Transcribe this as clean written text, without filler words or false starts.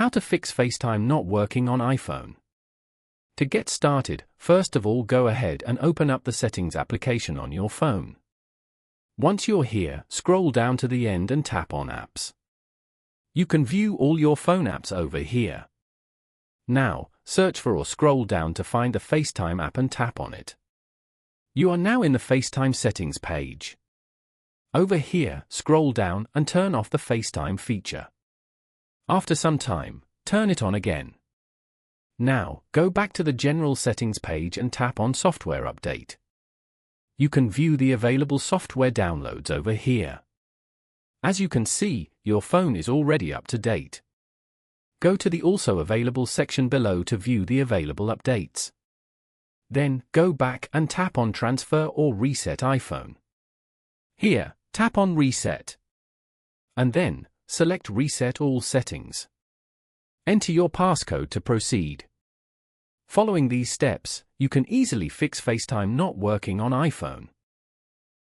How to fix FaceTime not working on iPhone. To get started, first of all go ahead and open up the Settings application on your phone. Once you're here, scroll down to the end and tap on Apps. You can view all your phone apps over here. Now, search for or scroll down to find the FaceTime app and tap on it. You are now in the FaceTime settings page. Over here, scroll down and turn off the FaceTime feature. After some time, turn it on again. Now, go back to the general settings page and tap on Software Update. You can view the available software downloads over here. As you can see, your phone is already up to date. Go to the Also Available section below to view the available updates. Then, go back and tap on Transfer or Reset iPhone. Here, tap on Reset. And then, select Reset All Settings. Enter your passcode to proceed. Following these steps, you can easily fix FaceTime not working on iPhone.